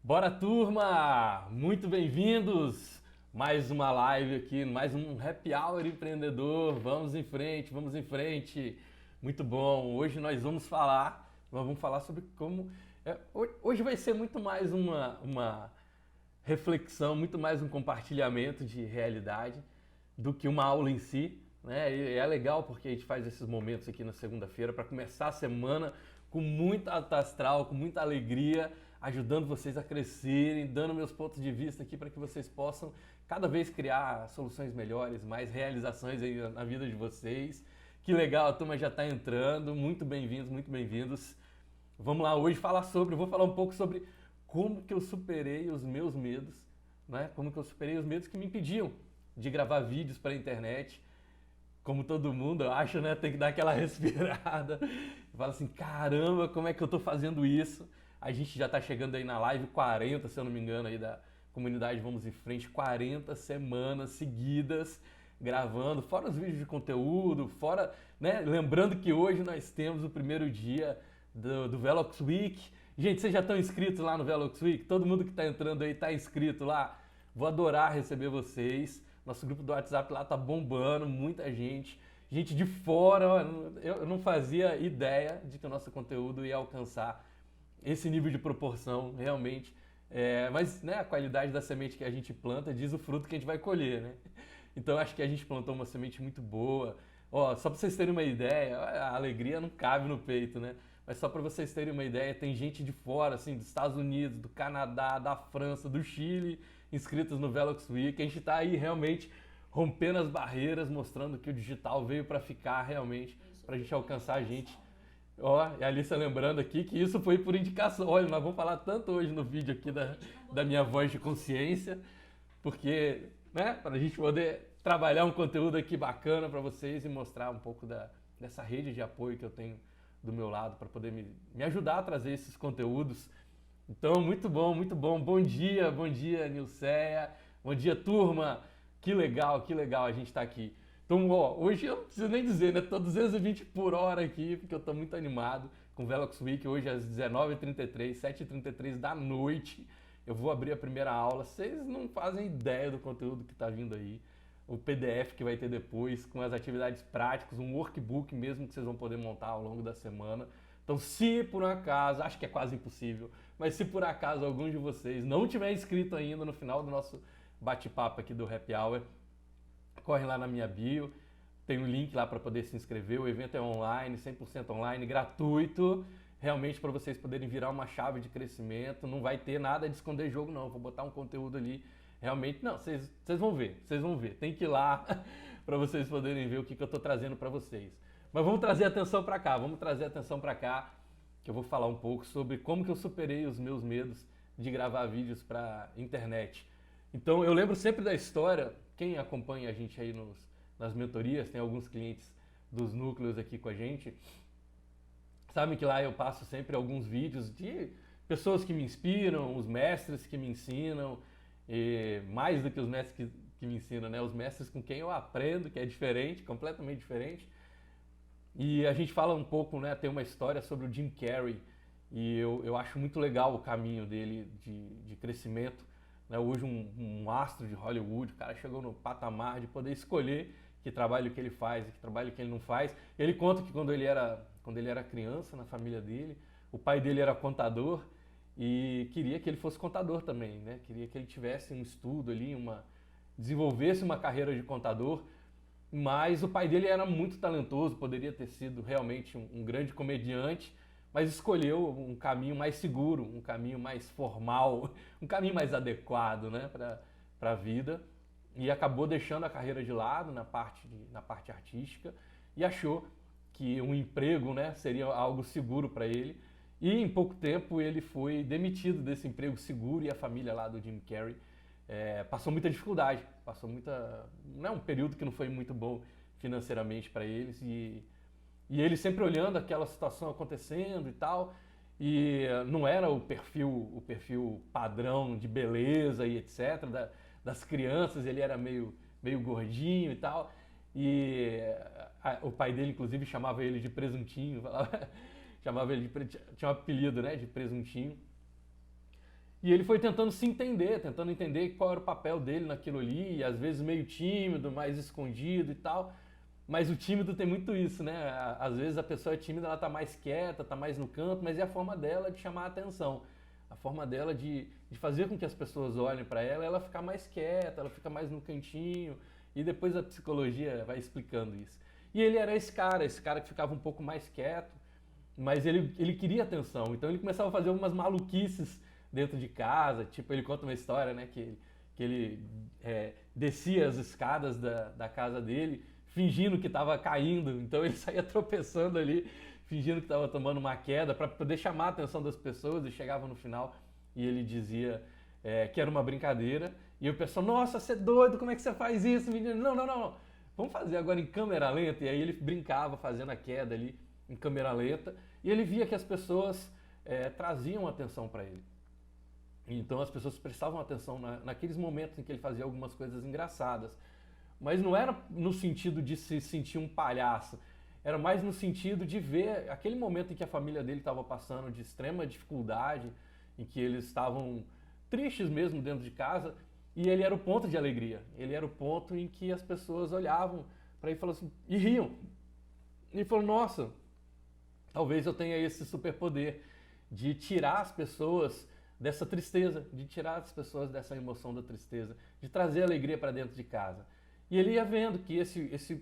Bora, turma! Muito bem-vindos! Mais uma live aqui, mais um Happy Hour empreendedor. Vamos em frente, vamos em frente. Muito bom. Hoje nós vamos falar sobre como. Hoje vai ser muito mais uma reflexão, muito mais um compartilhamento de realidade do que uma aula em si, né? E é legal porque a gente faz esses momentos aqui na segunda-feira para começar a semana com muita alta astral, com muita alegria, ajudando vocês a crescerem, dando meus pontos de vista aqui para que vocês possam cada vez criar soluções melhores, mais realizações aí na vida de vocês. Que legal, a turma já está entrando. Muito bem-vindos, muito bem-vindos. Vamos lá, vou falar um pouco sobre como que eu superei os meus medos, né? Como que eu superei os medos que me impediam de gravar vídeos para a internet. Como todo mundo, eu acho, né? Tem que dar aquela respirada. Fala assim, caramba, como é que eu tô fazendo isso? A gente já tá chegando aí na live 40, se eu não me engano, aí da comunidade Vamos em Frente, 40 semanas seguidas gravando, fora os vídeos de conteúdo, fora, né? Lembrando que hoje nós temos o primeiro dia do Velox Week. Gente, vocês já estão inscritos lá no Velox Week? Todo mundo que está entrando aí está inscrito lá? Vou adorar receber vocês. Nosso grupo do WhatsApp lá tá bombando, muita gente. Gente de fora, eu não fazia ideia de que o nosso conteúdo ia alcançar esse nível de proporção, realmente. Mas né, a qualidade da semente que a gente planta diz o fruto que a gente vai colher, né? Então acho que a gente plantou uma semente muito boa. Ó, só para vocês terem uma ideia, a alegria não cabe no peito, né? Mas só para vocês terem uma ideia, tem gente de fora, assim, dos Estados Unidos, do Canadá, da França, do Chile, inscritos no Velox Week. A gente está aí realmente rompendo as barreiras, mostrando que o digital veio para ficar realmente, para a gente alcançar a gente. Ó, e a Alissa lembrando aqui que isso foi por indicação. Olha, nós vamos falar tanto hoje no vídeo aqui da minha voz de consciência, porque, né, para a gente poder trabalhar um conteúdo aqui bacana para vocês e mostrar um pouco dessa rede de apoio que eu tenho do meu lado para poder me ajudar a trazer esses conteúdos. Então, muito bom, muito bom. Bom dia, Nilceia. Bom dia, turma. Que legal a gente estar aqui. Então, ó, hoje eu não preciso nem dizer, né? Tô 220 por hora aqui, porque eu tô muito animado com o Velox Week. Hoje às 19h33, 7h33 da noite, eu vou abrir a primeira aula. Vocês não fazem ideia do conteúdo que tá vindo aí. O PDF que vai ter depois, com as atividades práticas, um workbook mesmo que vocês vão poder montar ao longo da semana. Então, se por um acaso, acho que é quase impossível, mas se por acaso algum de vocês não tiver inscrito ainda no final do nosso bate-papo aqui do Happy Hour, corre lá na minha bio, tem um link lá para poder se inscrever. O evento é online, 100% online, gratuito, realmente para vocês poderem virar uma chave de crescimento. Não vai ter nada de esconder jogo, não. Vou botar um conteúdo ali. Realmente, não, vocês vão ver, vocês vão ver. Tem que ir lá para vocês poderem ver o que eu estou trazendo para vocês. Mas vamos trazer atenção para cá, que eu vou falar um pouco sobre como que eu superei os meus medos de gravar vídeos para internet. Então eu lembro sempre da história, quem acompanha a gente aí nas mentorias, tem alguns clientes dos núcleos aqui com a gente, sabem que lá eu passo sempre alguns vídeos de pessoas que me inspiram, os mestres que me ensinam, e mais do que os mestres que me ensinam, né? Os mestres com quem eu aprendo, que é diferente, completamente diferente. E a gente fala um pouco, né? Tem uma história sobre o Jim Carrey, e eu acho muito legal o caminho dele de crescimento, né? Hoje um astro de Hollywood, o cara chegou no patamar de poder escolher que trabalho que ele faz e que trabalho que ele não faz. Ele conta que quando ele era criança, na família dele, o pai dele era contador e queria que ele fosse contador também, né? Queria que ele tivesse um estudo ali, desenvolvesse uma carreira de contador, mas o pai dele era muito talentoso, poderia ter sido realmente um grande comediante, mas escolheu um caminho mais seguro, um caminho mais formal, um caminho mais adequado, né, para a vida, e acabou deixando a carreira de lado na parte artística e achou que um emprego, né, seria algo seguro para ele. E em pouco tempo ele foi demitido desse emprego seguro e a família lá do Jim Carrey passou muita dificuldade, né, um período que não foi muito bom financeiramente para eles e ele sempre olhando aquela situação acontecendo e tal, e não era o perfil padrão de beleza e etc das crianças, ele era meio gordinho e tal, e o pai dele inclusive chamava ele de presuntinho, chamava ele tinha um apelido, né, de presuntinho. E ele foi tentando se entender, tentando entender qual era o papel dele naquilo ali, às vezes meio tímido, mais escondido e tal. Mas o tímido tem muito isso, né? Às vezes a pessoa é tímida, ela tá mais quieta, tá mais no canto, mas é a forma dela de chamar a atenção. A forma dela de fazer com que as pessoas olhem para ela, ela ficar mais quieta, ela fica mais no cantinho. E depois a psicologia vai explicando isso. E ele era esse cara que ficava um pouco mais quieto, mas ele queria atenção. Então ele começava a fazer algumas maluquices dentro de casa. Tipo, ele conta uma história, né? Que ele descia as escadas da casa dele fingindo que estava caindo. Então ele saía tropeçando ali, fingindo que estava tomando uma queda para poder chamar a atenção das pessoas. E chegava no final e ele dizia que era uma brincadeira. E o pessoal, nossa, você é doido, como é que você faz isso, menino? Não, não, não, não. Vamos fazer agora em câmera lenta. E aí ele brincava fazendo a queda ali em câmera lenta. E ele via que as pessoas traziam atenção para ele. Então as pessoas prestavam atenção naqueles momentos em que ele fazia algumas coisas engraçadas. Mas não era no sentido de se sentir um palhaço, era mais no sentido de ver aquele momento em que a família dele estava passando de extrema dificuldade, em que eles estavam tristes mesmo dentro de casa, e ele era o ponto de alegria. Ele era o ponto em que as pessoas olhavam para ele e falavam assim, e riam. E ele falou, nossa, talvez eu tenha esse superpoder de tirar as pessoas dessa tristeza, de tirar as pessoas dessa emoção da tristeza, de trazer alegria para dentro de casa. E ele ia vendo que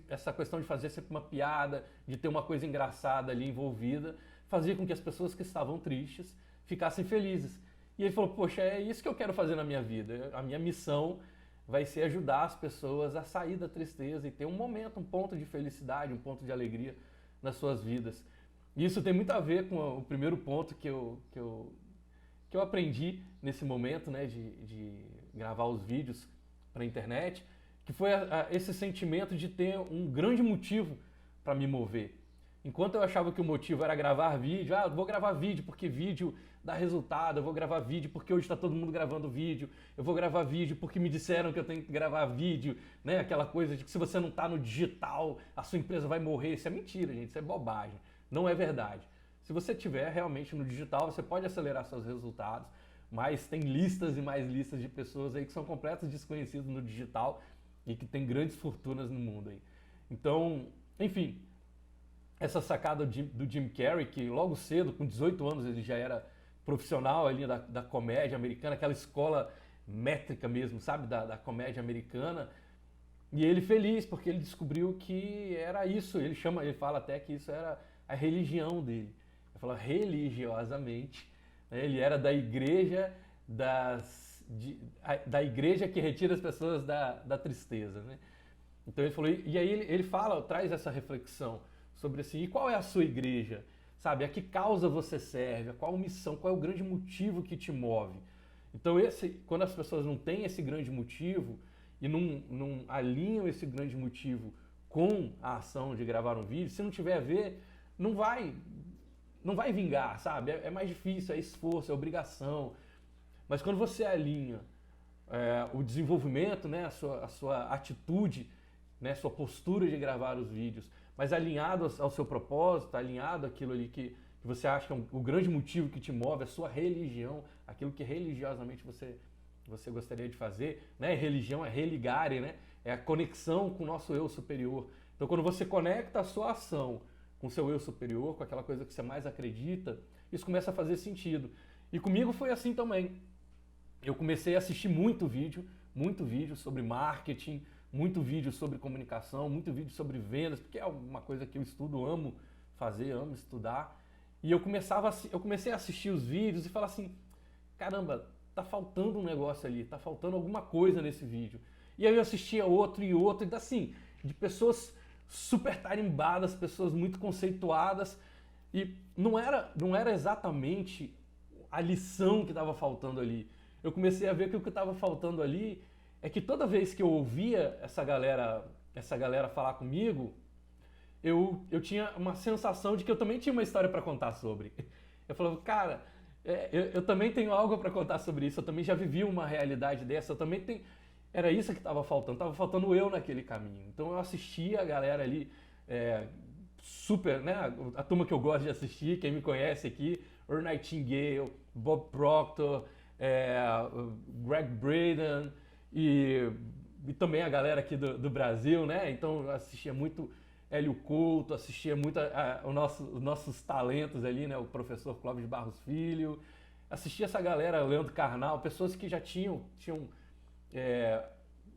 essa questão de fazer sempre uma piada, de ter uma coisa engraçada ali envolvida, fazia com que as pessoas que estavam tristes ficassem felizes. E ele falou, poxa, é isso que eu quero fazer na minha vida. A minha missão vai ser ajudar as pessoas a sair da tristeza e ter um momento, um ponto de felicidade, um ponto de alegria nas suas vidas. E isso tem muito a ver com o primeiro ponto que eu aprendi nesse momento, né, de gravar os vídeos para a internet, que foi esse sentimento de ter um grande motivo para me mover. Enquanto eu achava que o motivo era gravar vídeo, eu vou gravar vídeo porque vídeo dá resultado, eu vou gravar vídeo porque hoje está todo mundo gravando vídeo, eu vou gravar vídeo porque me disseram que eu tenho que gravar vídeo, né? Aquela coisa de que se você não está no digital, a sua empresa vai morrer. Isso é mentira, gente, isso é bobagem, não é verdade. Se você estiver realmente no digital, você pode acelerar seus resultados, mas tem listas e mais listas de pessoas aí que são completos desconhecidos no digital e que tem grandes fortunas no mundo aí. Então, enfim, essa sacada do Jim Carrey, que logo cedo, com 18 anos, ele já era profissional ali da comédia americana, aquela escola métrica mesmo, sabe, da comédia americana. E ele feliz, porque ele descobriu que era isso, ele fala até que isso era a religião dele. Ele fala religiosamente, né? Ele era da igreja da igreja que retira as pessoas da tristeza, né? Então ele falou, e aí ele fala, traz essa reflexão sobre assim, e qual é a sua igreja? Sabe, a que causa você serve? A qual missão? Qual é o grande motivo que te move? Então quando as pessoas não têm esse grande motivo e não alinham esse grande motivo com a ação de gravar um vídeo, se não tiver a ver, não vai vingar, sabe? É mais difícil, é esforço, é obrigação. Mas quando você alinha o desenvolvimento, né, a sua atitude, né, sua postura de gravar os vídeos, mas alinhado ao seu propósito, alinhado àquilo ali que você acha que é o grande motivo que te move, a sua religião, aquilo que religiosamente você gostaria de fazer, né? Religião é religare, né? É a conexão com o nosso eu superior. Então, quando você conecta a sua ação com o seu eu superior, com aquela coisa que você mais acredita, isso começa a fazer sentido. E comigo foi assim também. Eu comecei a assistir muito vídeo sobre marketing, muito vídeo sobre comunicação, muito vídeo sobre vendas, porque é uma coisa que eu estudo, amo fazer, amo estudar. E eu comecei a assistir os vídeos e falar assim, caramba, tá faltando um negócio ali, tá faltando alguma coisa nesse vídeo. E aí eu assistia outro e outro, e assim, de pessoas super tarimbadas, pessoas muito conceituadas, e não era exatamente a lição que estava faltando ali. Eu comecei a ver que o que estava faltando ali é que toda vez que eu ouvia essa galera falar comigo, eu tinha uma sensação de que eu também tinha uma história para contar sobre. Eu falava, cara, eu também tenho algo para contar sobre isso, eu também já vivi uma realidade dessa, eu também tenho... Era isso que estava faltando eu naquele caminho. Então eu assistia a galera ali, super, né? A turma que eu gosto de assistir, quem me conhece aqui, Earl Nightingale, Bob Proctor, o Greg Braden e também a galera aqui do Brasil, né? Então eu assistia muito Hélio Couto, assistia muito os nossos talentos ali, né? O professor Clóvis de Barros Filho, assistia essa galera, Leandro Carnal, pessoas que já tinham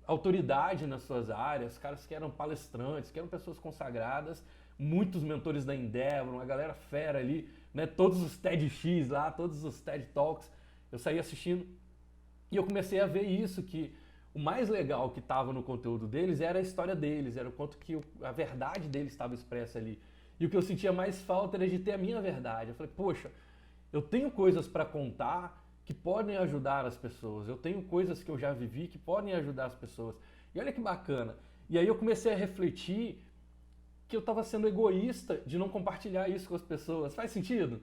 autoridade nas suas áreas, caras que eram palestrantes, que eram pessoas consagradas, muitos mentores da Endeavor, uma galera fera ali, né? Todos os TEDx lá, todos os TED Talks, eu saí assistindo e eu comecei a ver isso, que o mais legal que estava no conteúdo deles era a história deles, era o quanto que a verdade deles estava expressa ali. E o que eu sentia mais falta era de ter a minha verdade. Eu falei, poxa, eu tenho coisas para contar que podem ajudar as pessoas, eu tenho coisas que eu já vivi que podem ajudar as pessoas. E olha que bacana. E aí eu comecei a refletir que eu estava sendo egoísta de não compartilhar isso com as pessoas. Faz sentido?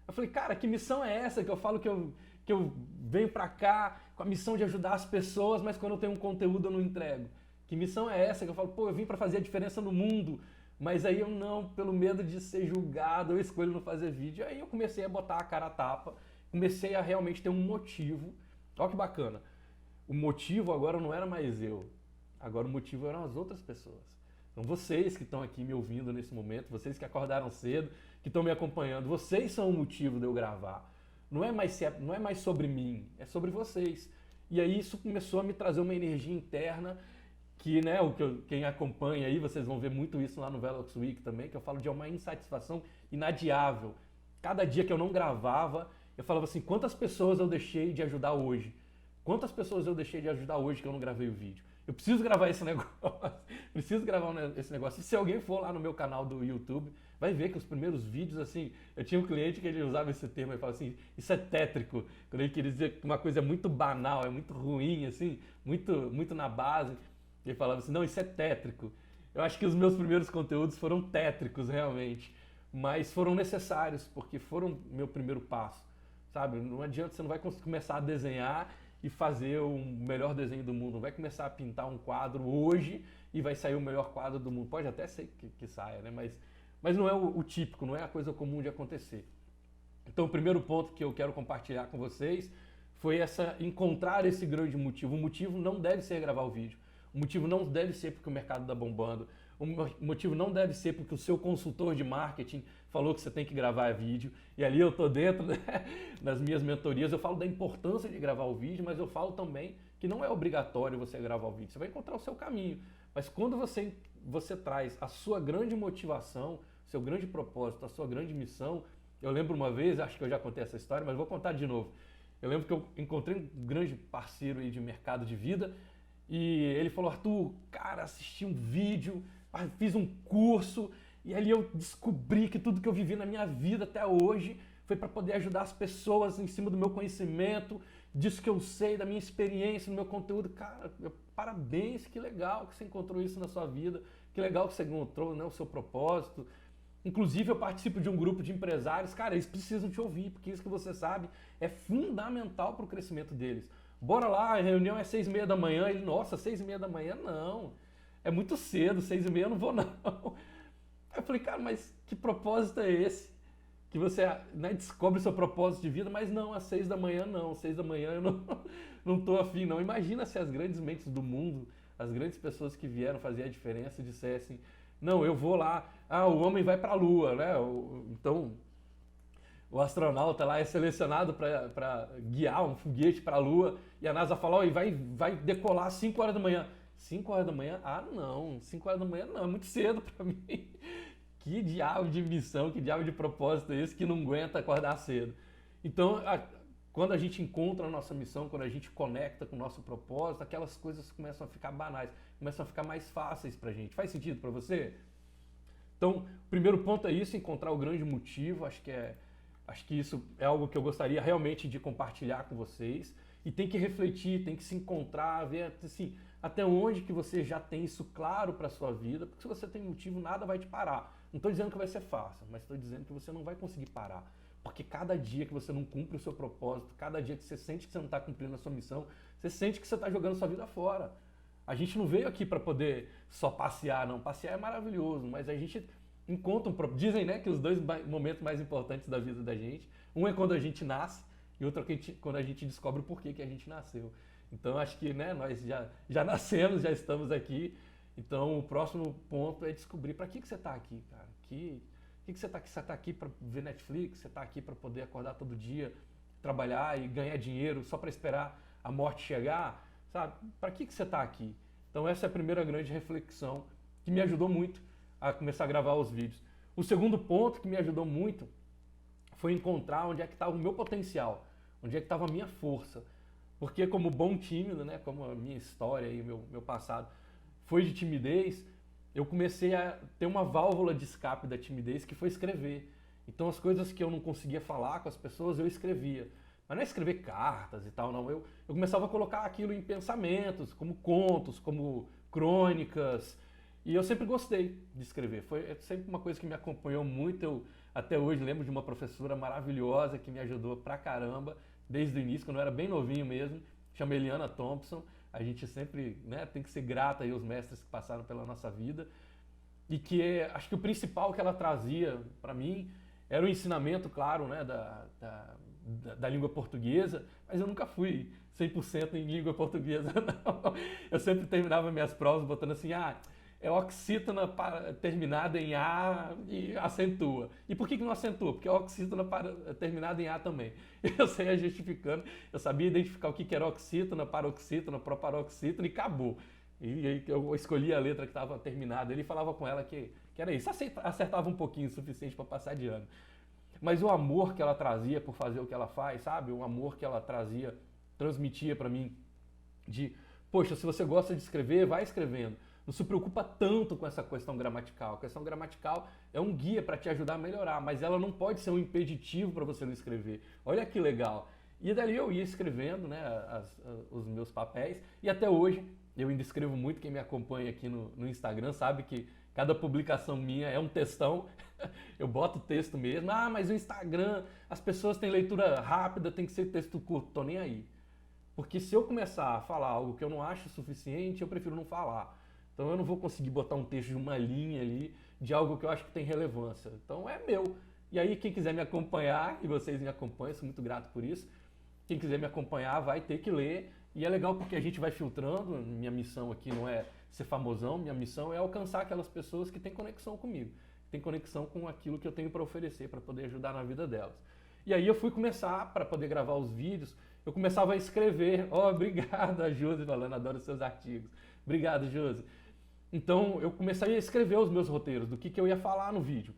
Eu falei, cara, que missão é essa que eu falo que eu venho pra cá com a missão de ajudar as pessoas, mas quando eu tenho um conteúdo eu não entrego? Que missão é essa que eu falo, pô, eu vim pra fazer a diferença no mundo, mas aí eu não, pelo medo de ser julgado, eu escolho não fazer vídeo. Aí eu comecei a botar a cara a tapa, comecei a realmente ter um motivo. Olha que bacana. O motivo agora não era mais eu, agora o motivo eram as outras pessoas. Então vocês que estão aqui me ouvindo nesse momento, vocês que acordaram cedo, que estão me acompanhando, vocês são o motivo de eu gravar. Não é mais sobre mim, é sobre vocês. E aí isso começou a me trazer uma energia interna que, né, quem acompanha aí, vocês vão ver muito isso lá no Velox Week também, que eu falo de uma insatisfação inadiável. Cada dia que eu não gravava, eu falava assim, quantas pessoas eu deixei de ajudar hoje? Quantas pessoas eu deixei de ajudar hoje que eu não gravei o vídeo? Eu preciso gravar esse negócio, preciso gravar esse negócio. E se alguém for lá no meu canal do YouTube, vai ver que os primeiros vídeos, assim, eu tinha um cliente que ele usava esse termo e falava assim, isso é tétrico, quando ele queria dizer que uma coisa é muito banal, é muito ruim, assim, muito na base. Ele falava assim, não, isso é tétrico. Eu acho que os meus primeiros conteúdos foram tétricos, realmente, mas foram necessários, porque foram meu primeiro passo, sabe? Não adianta, você não vai começar a desenhar e fazer o melhor desenho do mundo, não vai começar a pintar um quadro hoje e vai sair o melhor quadro do mundo. Pode até ser que saia, né? Mas não é o típico, não é a coisa comum de acontecer. Então o primeiro ponto que eu quero compartilhar com vocês foi encontrar esse grande motivo. O motivo não deve ser gravar o vídeo. O motivo não deve ser porque o mercado está bombando. O motivo não deve ser porque o seu consultor de marketing falou que você tem que gravar vídeo. E ali eu estou dentro, né, das minhas mentorias, eu falo da importância de gravar o vídeo, mas eu falo também que não é obrigatório você gravar o vídeo. Você vai encontrar o seu caminho. Mas quando você traz a sua grande motivação, seu grande propósito, a sua grande missão, eu lembro uma vez, acho que eu já contei essa história, mas vou contar de novo. Eu lembro que eu encontrei um grande parceiro aí de mercado de vida e ele falou, Arthur, cara, assisti um vídeo, fiz um curso e ali eu descobri que tudo que eu vivi na minha vida até hoje foi para poder ajudar as pessoas em cima do meu conhecimento, disso que eu sei, da minha experiência, do meu conteúdo. Cara, parabéns, que legal que você encontrou isso na sua vida, que legal que você encontrou, né, o seu propósito. Inclusive eu participo de um grupo de empresários, cara, eles precisam te ouvir, porque isso que você sabe é fundamental para o crescimento deles. Bora lá, a reunião é 6h30 da manhã, ele, nossa, 6h30 da manhã não, é muito cedo, 6h30 eu não vou não. Aí eu falei, cara, mas que propósito é esse? Que você, né, descobre o seu propósito de vida, mas não, às 6 da manhã não, 6 da manhã eu não tô afim não. Imagina se as grandes mentes do mundo, as grandes pessoas que vieram fazer a diferença dissessem, não, eu vou lá, o homem vai para a Lua, né? Então, o astronauta lá é selecionado para guiar um foguete para a Lua e a NASA fala, e vai decolar às 5 horas da manhã. 5 horas da manhã? Ah, não, 5 horas da manhã não, é muito cedo para mim. Que diabo de missão, que diabo de propósito é esse que não aguenta acordar cedo? Então, quando a gente encontra a nossa missão, quando a gente conecta com o nosso propósito, aquelas coisas começam a ficar banais, começam a ficar mais fáceis pra gente. Faz sentido pra você? Então, o primeiro ponto é isso, encontrar o grande motivo. Acho que isso é algo que eu gostaria realmente de compartilhar com vocês. E tem que refletir, tem que se encontrar, ver assim, até onde que você já tem isso claro para sua vida, porque se você tem motivo, nada vai te parar. Não estou dizendo que vai ser fácil, mas estou dizendo que você não vai conseguir parar. Porque cada dia que você não cumpre o seu propósito, cada dia que você sente que você não está cumprindo a sua missão, você sente que você está jogando sua vida fora. A gente não veio aqui para poder só passear, não. Passear é maravilhoso, mas a gente encontra dizem, né, que os dois momentos mais importantes da vida da gente, um é quando a gente nasce e outra quando a gente descobre o porquê que a gente nasceu. Então acho que, né, nós já nascemos, já estamos aqui. Então o próximo ponto é descobrir para que você está aqui, cara. Que você está aqui? Você está aqui para ver Netflix? Você está aqui para poder acordar todo dia, trabalhar e ganhar dinheiro só para esperar a morte chegar? Sabe? Para que você está aqui? Então essa é a primeira grande reflexão que me ajudou muito a começar a gravar os vídeos. O segundo ponto que me ajudou muito foi encontrar onde é que estava o meu potencial, onde é que estava a minha força. Porque como bom tímido, né, como a minha história e meu passado foi de timidez, eu comecei a ter uma válvula de escape da timidez que foi escrever. Então as coisas que eu não conseguia falar com as pessoas, eu escrevia. Mas não é escrever cartas e tal, não. Eu começava a colocar aquilo em pensamentos, como contos, como crônicas. E eu sempre gostei de escrever. Foi sempre uma coisa que me acompanhou muito. Eu até hoje lembro de uma professora maravilhosa que me ajudou pra caramba, desde o início, quando eu era bem novinho mesmo. Chama Eliana Thompson. A gente sempre, né, tem que ser grata aí aos mestres que passaram pela nossa vida. E que acho que o principal que ela trazia para mim era o ensinamento, claro, né, da língua portuguesa, mas eu nunca fui 100% em língua portuguesa, não. Eu sempre terminava minhas provas botando assim, é oxítona terminada em A e acentua. E por que não acentua? Porque é oxítona terminada em A também. Eu saía justificando, eu sabia identificar o que era oxítona, paroxítona, proparoxítona e acabou. E aí eu escolhi a letra que estava terminada. Ele falava com ela que era isso. Acertava um pouquinho o suficiente para passar de ano. Mas o amor que ela trazia por fazer o que ela faz, sabe? O amor que ela trazia, transmitia para mim de, poxa, se você gosta de escrever, vai escrevendo. Não se preocupa tanto com essa questão gramatical. A questão gramatical é um guia para te ajudar a melhorar, mas ela não pode ser um impeditivo para você não escrever. Olha que legal. E dali eu ia escrevendo, né, os meus papéis, e até hoje eu ainda escrevo muito. Quem me acompanha aqui no Instagram sabe que cada publicação minha é um textão. Eu boto texto mesmo. Mas o Instagram, as pessoas têm leitura rápida, tem que ser texto curto. Tô nem aí. Porque se eu começar a falar algo que eu não acho suficiente, eu prefiro não falar. Então eu não vou conseguir botar um texto de uma linha ali, de algo que eu acho que tem relevância. Então é meu. E aí quem quiser me acompanhar, e vocês me acompanham, sou muito grato por isso, quem quiser me acompanhar vai ter que ler. E é legal porque a gente vai filtrando. Minha missão aqui não é ser famosão, minha missão é alcançar aquelas pessoas que têm conexão comigo, que têm conexão com aquilo que eu tenho para oferecer, para poder ajudar na vida delas. E aí eu fui começar, para poder gravar os vídeos, eu começava a escrever. Obrigado, a Josi falando, adoro seus artigos. Obrigado, Josi. Então eu comecei a escrever os meus roteiros, do que eu ia falar no vídeo,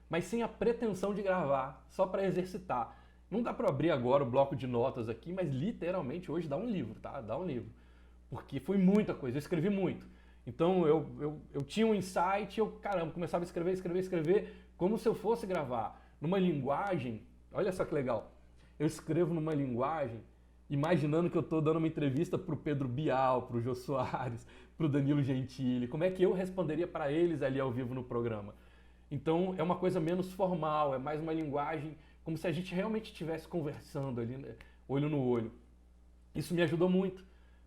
mas sem a pretensão de gravar, só para exercitar. Não dá para abrir agora o bloco de notas aqui, mas literalmente hoje dá um livro, tá? Dá um livro. Porque foi muita coisa, eu escrevi muito. Então eu tinha um insight, eu, caramba, começava a escrever, como se eu fosse gravar. Numa linguagem, olha só que legal, eu escrevo numa linguagem imaginando que eu estou dando uma entrevista para o Pedro Bial, para o Jô Soares, para o Danilo Gentili, como é que eu responderia para eles ali ao vivo no programa. Então é uma coisa menos formal, é mais uma linguagem como se a gente realmente estivesse conversando ali, né, olho no olho. Isso me ajudou muito.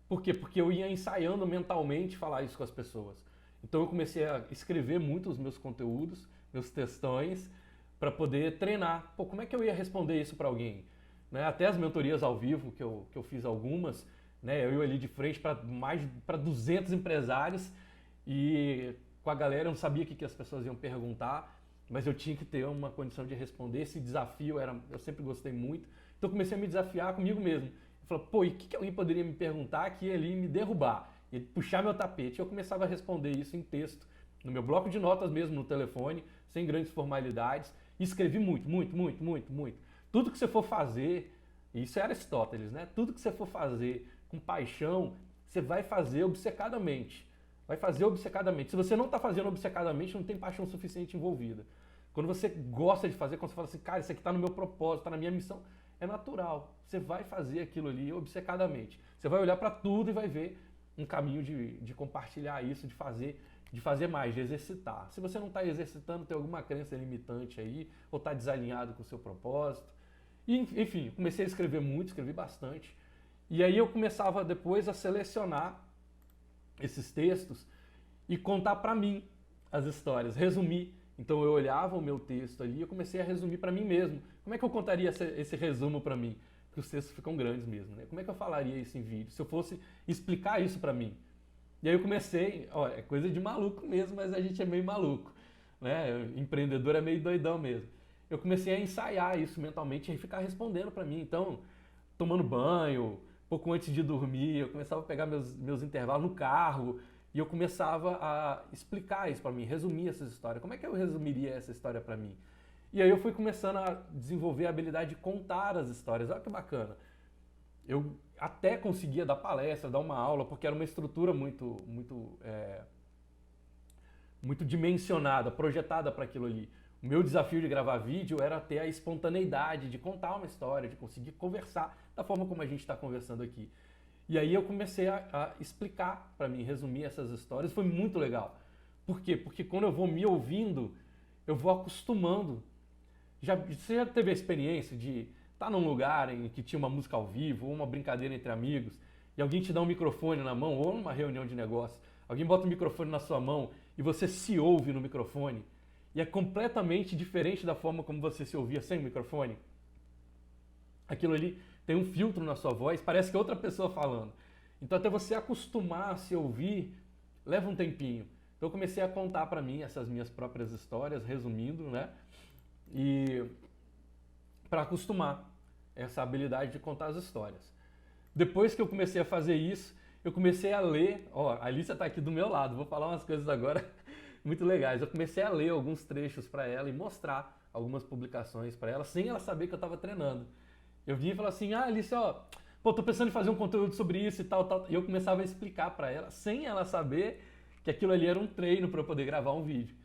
Por quê? Porque eu ia ensaiando mentalmente falar isso com as pessoas. Então eu comecei a escrever muito os meus conteúdos, meus textões, para poder treinar. Pô, como é que eu ia responder isso para alguém? Né? Até as mentorias ao vivo, que eu fiz algumas, né? Eu ali de frente para 200 empresários e com a galera eu não sabia o que as pessoas iam perguntar, mas eu tinha que ter uma condição de responder. Esse desafio eu sempre gostei muito. Então eu comecei a me desafiar comigo mesmo. Eu falei, pô, e o que alguém poderia me perguntar que ia ali me derrubar? E puxar meu tapete. Eu começava a responder isso em texto, no meu bloco de notas mesmo, no telefone, sem grandes formalidades. E escrevi muito. Tudo que você for fazer, isso é Aristóteles, né? Tudo que você for fazer com paixão, você vai fazer obcecadamente. Vai fazer obcecadamente. Se você não está fazendo obcecadamente, não tem paixão suficiente envolvida. Quando você gosta de fazer, quando você fala assim, cara, isso aqui está no meu propósito, está na minha missão, é natural. Você vai fazer aquilo ali obcecadamente. Você vai olhar para tudo e vai ver um caminho de compartilhar isso, de fazer mais, de exercitar. Se você não está exercitando, tem alguma crença limitante aí, ou está desalinhado com o seu propósito. E, enfim, comecei a escrever muito, escrevi bastante. E aí eu começava depois a selecionar esses textos e contar para mim as histórias, resumir. Então eu olhava o meu texto ali e eu comecei a resumir para mim mesmo. Como é que eu contaria esse resumo para mim? que os textos ficam grandes mesmo, né? Como é que eu falaria isso em vídeo? Se eu fosse explicar isso para mim. E aí eu comecei, ó, é coisa de maluco mesmo, mas a gente é meio maluco, né? Empreendedor é meio doidão mesmo. Eu comecei a ensaiar isso mentalmente e ficar respondendo para mim. Então, tomando banho, pouco antes de dormir, eu começava a pegar meus intervalos no carro e eu começava a explicar isso para mim, resumir essas histórias. Como é que eu resumiria essa história para mim? E aí eu fui começando a desenvolver a habilidade de contar as histórias. Olha que bacana. Eu até conseguia dar palestra, dar uma aula, porque era uma estrutura muito dimensionada, projetada para aquilo ali. O meu desafio de gravar vídeo era ter a espontaneidade de contar uma história, de conseguir conversar da forma como a gente está conversando aqui. E aí eu comecei a explicar para mim, resumir essas histórias. Foi muito legal. Por quê? Porque quando eu vou me ouvindo, eu vou acostumando. Você já teve a experiência de estar num lugar em que tinha uma música ao vivo, ou uma brincadeira entre amigos, e alguém te dá um microfone na mão, ou numa reunião de negócio, alguém bota um microfone na sua mão e você se ouve no microfone, e é completamente diferente da forma como você se ouvia sem o microfone? Aquilo ali tem um filtro na sua voz, parece que é outra pessoa falando. Então até você acostumar a se ouvir, leva um tempinho. Então eu comecei a contar para mim essas minhas próprias histórias, resumindo, né? E para acostumar essa habilidade de contar as histórias. Depois que eu comecei a fazer isso, eu comecei a ler, ó, a Alicia está aqui do meu lado, vou falar umas coisas agora muito legais. Eu comecei a ler alguns trechos para ela e mostrar algumas publicações para ela, sem ela saber que eu estava treinando. Eu vinha e falava assim, Alicia, ó, pô, tô pensando em fazer um conteúdo sobre isso e tal, tal. E eu começava a explicar para ela, sem ela saber que aquilo ali era um treino para eu poder gravar um vídeo.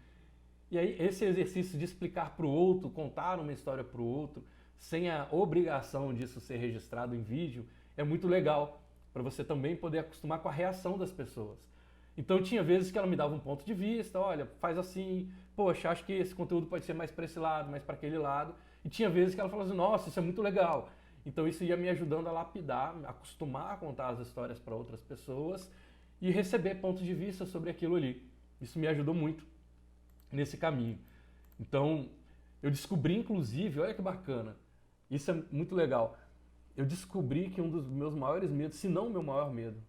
E aí esse exercício de explicar para o outro, contar uma história para o outro, sem a obrigação disso ser registrado em vídeo, é muito legal para você também poder acostumar com a reação das pessoas. Então tinha vezes que ela me dava um ponto de vista, olha, faz assim, poxa, acho que esse conteúdo pode ser mais para esse lado, mais para aquele lado. E tinha vezes que ela falava assim, nossa, isso é muito legal. Então isso ia me ajudando a lapidar, a acostumar a contar as histórias para outras pessoas e receber pontos de vista sobre aquilo ali. Isso me ajudou muito nesse caminho. Então, eu descobri, inclusive, olha que bacana, isso é muito legal, eu descobri que um dos meus maiores medos, se não o meu maior medo,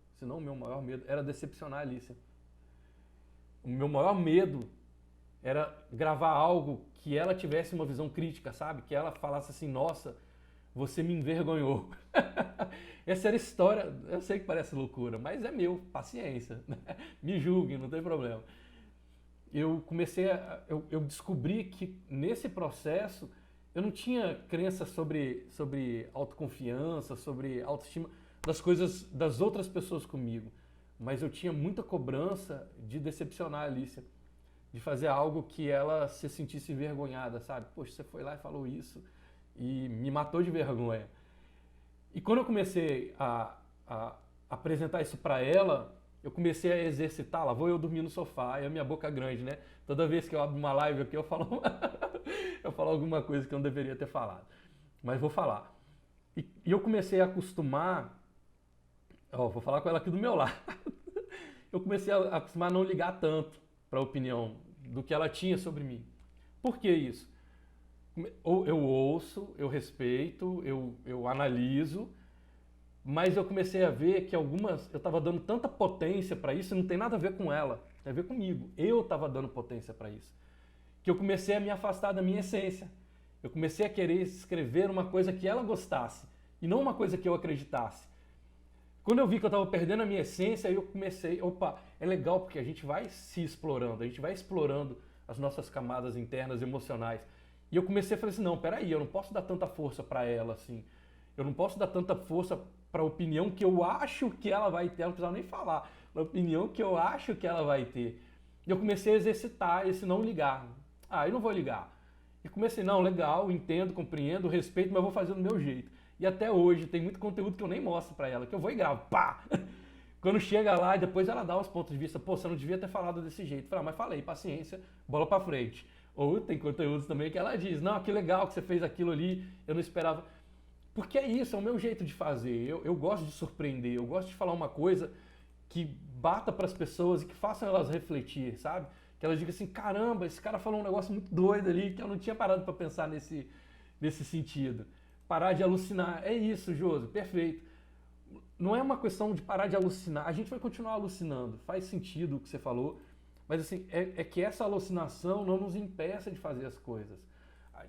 era decepcionar a Alicia. O meu maior medo era gravar algo que ela tivesse uma visão crítica, sabe? Que ela falasse assim, nossa, você me envergonhou. Essa era a história, eu sei que parece loucura, mas é meu, paciência, me julguem, não tem problema. Eu descobri que nesse processo eu não tinha crença sobre autoconfiança, sobre autoestima, das coisas das outras pessoas comigo, mas eu tinha muita cobrança de decepcionar a Alicia, de fazer algo que ela se sentisse envergonhada, sabe? Poxa, você foi lá e falou isso e me matou de vergonha. E quando eu comecei a apresentar isso para ela, eu comecei a exercitar, lá vou eu dormir no sofá, e a minha boca grande, né? Toda vez que eu abro uma live aqui, eu falo, eu falo alguma coisa que eu não deveria ter falado. Mas vou falar. E eu comecei a acostumar, ó, vou falar com ela aqui do meu lado. Eu comecei a acostumar a não ligar tanto para a opinião do que ela tinha sobre mim. Por que isso? Eu ouço, eu respeito, eu analiso, mas eu comecei a ver que eu estava dando tanta potência para isso, não tem nada a ver com ela, tem a ver comigo. Eu estava dando potência para isso. Que eu comecei a me afastar da minha essência. Eu comecei a querer escrever uma coisa que ela gostasse e não uma coisa que eu acreditasse. Quando eu vi que eu estava perdendo a minha essência, eu comecei, opa, é legal porque a gente vai se explorando, a gente vai explorando as nossas camadas internas emocionais. E eu comecei a falar assim, não, peraí, eu não posso dar tanta força para ela assim. Eu não posso dar tanta força para a opinião que eu acho que ela vai ter, ela não precisa nem falar, a opinião que eu acho que ela vai ter. E eu comecei a exercitar esse não ligar. Eu não vou ligar. E comecei, não, legal, entendo, compreendo, respeito, mas eu vou fazer do meu jeito. E até hoje tem muito conteúdo que eu nem mostro para ela, que eu vou e gravo, pá! Quando chega lá e depois ela dá uns pontos de vista, pô, você não devia ter falado desse jeito. Fala, mas falei, paciência, bola para frente. Ou tem conteúdos também que ela diz, não, que legal que você fez aquilo ali, eu não esperava. Porque é isso, é o meu jeito de fazer. Eu gosto de surpreender, eu gosto de falar uma coisa que bata para as pessoas e que faça elas refletir, sabe? Que elas digam assim, caramba, esse cara falou um negócio muito doido ali, que eu não tinha parado para pensar nesse sentido. Parar de alucinar. É isso, Josi, perfeito. Não é uma questão de parar de alucinar. A gente vai continuar alucinando. Faz sentido o que você falou. Mas assim, é que essa alucinação não nos impeça de fazer as coisas.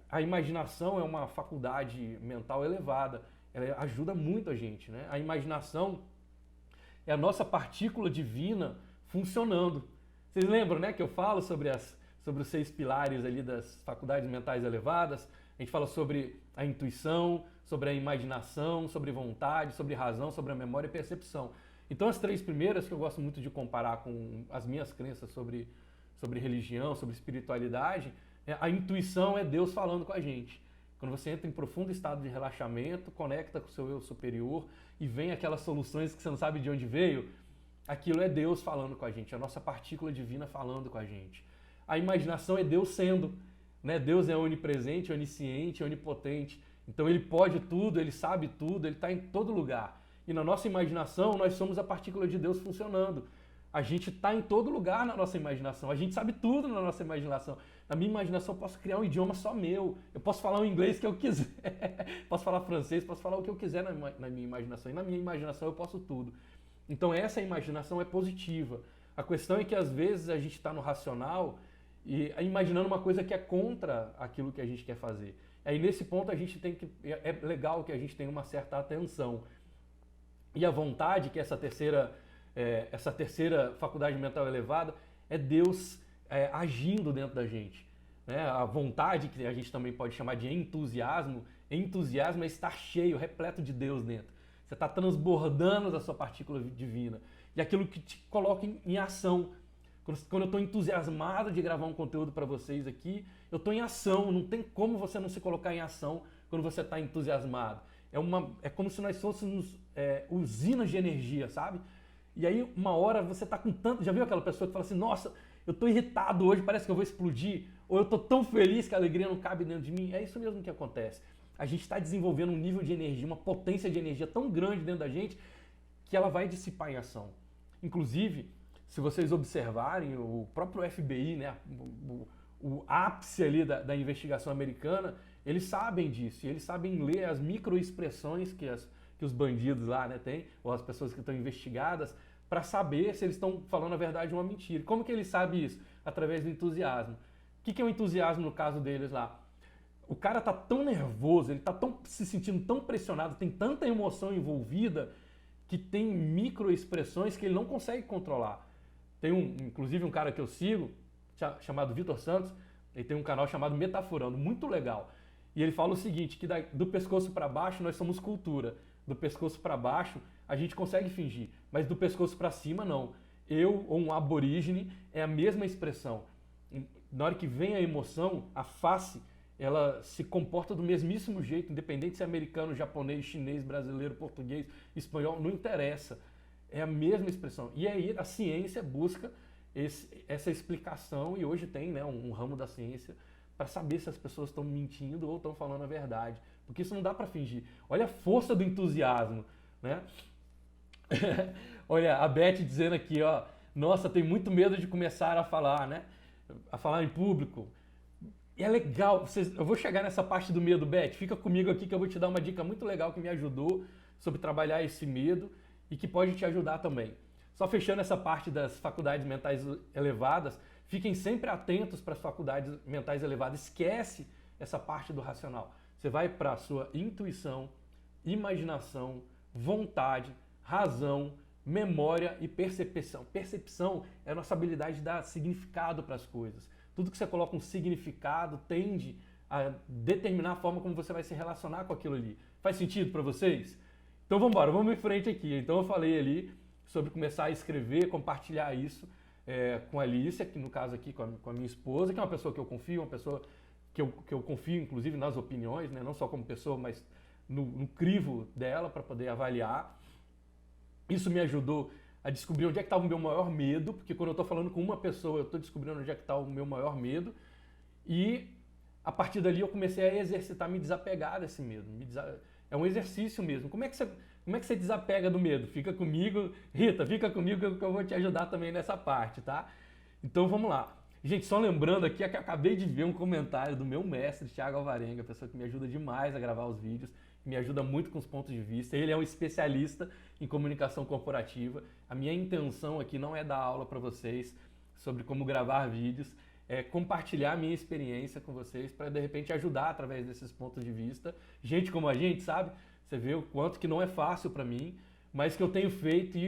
A imaginação é uma faculdade mental elevada. Ela ajuda muito a gente, né? A imaginação é a nossa partícula divina funcionando. Vocês lembram, né, que eu falo sobre os 6 pilares ali das faculdades mentais elevadas? A gente fala sobre a intuição, sobre a imaginação, sobre vontade, sobre razão, sobre a memória e percepção. Então as 3 primeiras, que eu gosto muito de comparar com as minhas crenças sobre religião, sobre espiritualidade, a intuição é Deus falando com a gente. Quando você entra em profundo estado de relaxamento, conecta com o seu eu superior e vem aquelas soluções que você não sabe de onde veio, aquilo é Deus falando com a gente, a nossa partícula divina falando com a gente. A imaginação é Deus sendo, né? Deus é onipresente, onisciente, onipotente. Então ele pode tudo, ele sabe tudo, ele está em todo lugar. E na nossa imaginação, nós somos a partícula de Deus funcionando. A gente está em todo lugar na nossa imaginação. A gente sabe tudo na nossa imaginação. Na minha imaginação, eu posso criar um idioma só meu. Eu posso falar o inglês que eu quiser. Posso falar francês, posso falar o que eu quiser na minha imaginação. E na minha imaginação eu posso tudo. Então essa imaginação é positiva. A questão é que às vezes a gente está no racional e imaginando uma coisa que é contra aquilo que a gente quer fazer. Aí nesse ponto a gente tem que... É legal que a gente tenha uma certa atenção. E a vontade, que é essa terceira faculdade mental elevada, é Deus agindo dentro da gente. Né? A vontade, que a gente também pode chamar de entusiasmo, entusiasmo é estar cheio, repleto de Deus dentro. Você está transbordando da sua partícula divina. E aquilo que te coloca em ação. Quando eu estou entusiasmado de gravar um conteúdo para vocês aqui, eu estou em ação. Não tem como você não se colocar em ação quando você está entusiasmado. É como se nós fôssemos usinas de energia, sabe? E aí, uma hora você está com tanto... Já viu aquela pessoa que fala assim, nossa, eu estou irritado hoje, parece que eu vou explodir. Ou eu estou tão feliz que a alegria não cabe dentro de mim. É isso mesmo que acontece. A gente está desenvolvendo um nível de energia, uma potência de energia tão grande dentro da gente que ela vai dissipar em ação. Inclusive, se vocês observarem, o próprio FBI, né, o ápice ali da investigação americana, eles sabem disso, e eles sabem ler as microexpressões que os bandidos lá, né, têm, ou as pessoas que estão investigadas, para saber se eles estão falando a verdade ou uma mentira. Como que eles sabem isso? Através do entusiasmo. O que é o entusiasmo no caso deles lá? O cara está tão nervoso, ele está se sentindo tão pressionado, tem tanta emoção envolvida, que tem microexpressões que ele não consegue controlar. Tem inclusive um cara que eu sigo, chamado Vitor Santos, ele tem um canal chamado Metaforando, muito legal. E ele fala o seguinte, que do pescoço para baixo nós somos cultura. Do pescoço para baixo a gente consegue fingir, mas do pescoço para cima não. Eu ou um aborígene é a mesma expressão. Na hora que vem a emoção, a face, ela se comporta do mesmíssimo jeito, independente se é americano, japonês, chinês, brasileiro, português, espanhol, não interessa. É a mesma expressão. E aí a ciência busca essa explicação e hoje tem, né, um ramo da ciência para saber se as pessoas estão mentindo ou estão falando a verdade. Porque isso não dá para fingir. Olha a força do entusiasmo, né? Olha, a Beth dizendo aqui, ó, nossa, tem muito medo de começar a falar, né? A falar em público. E é legal, eu vou chegar nessa parte do medo, Beth, fica comigo aqui que eu vou te dar uma dica muito legal que me ajudou sobre trabalhar esse medo e que pode te ajudar também. Só fechando essa parte das faculdades mentais elevadas, fiquem sempre atentos para as faculdades mentais elevadas, esquece essa parte do racional. Você vai para a sua intuição, imaginação, vontade, razão, memória e percepção. Percepção é a nossa habilidade de dar significado para as coisas. Tudo que você coloca um significado tende a determinar a forma como você vai se relacionar com aquilo ali. Faz sentido para vocês? Então vamos embora, vamos em frente aqui. Então eu falei ali sobre começar a escrever, compartilhar isso com a Alicia, que no caso aqui com a minha esposa, que é uma pessoa que eu confio, uma pessoa que eu confio inclusive nas opiniões, né? Não só como pessoa, mas no crivo dela para poder avaliar. Isso me ajudou a descobrir onde é que estava o meu maior medo, porque quando eu estou falando com uma pessoa, eu estou descobrindo onde é que está o meu maior medo. E a partir dali eu comecei a exercitar, me desapegar desse medo. É um exercício mesmo. Como é que você desapega do medo? Fica comigo, Rita, fica comigo que eu vou te ajudar também nessa parte, tá? Então vamos lá. Gente, só lembrando aqui que eu acabei de ver um comentário do meu mestre, Thiago Alvarenga, pessoa que me ajuda demais a gravar os vídeos. me ajuda muito com os pontos de vista. Ele é um especialista em comunicação corporativa. A minha intenção aqui não é dar aula para vocês sobre como gravar vídeos, é compartilhar a minha experiência com vocês para de repente ajudar através desses pontos de vista. Gente como a gente, sabe? Você vê o quanto que não é fácil para mim, mas que eu tenho feito e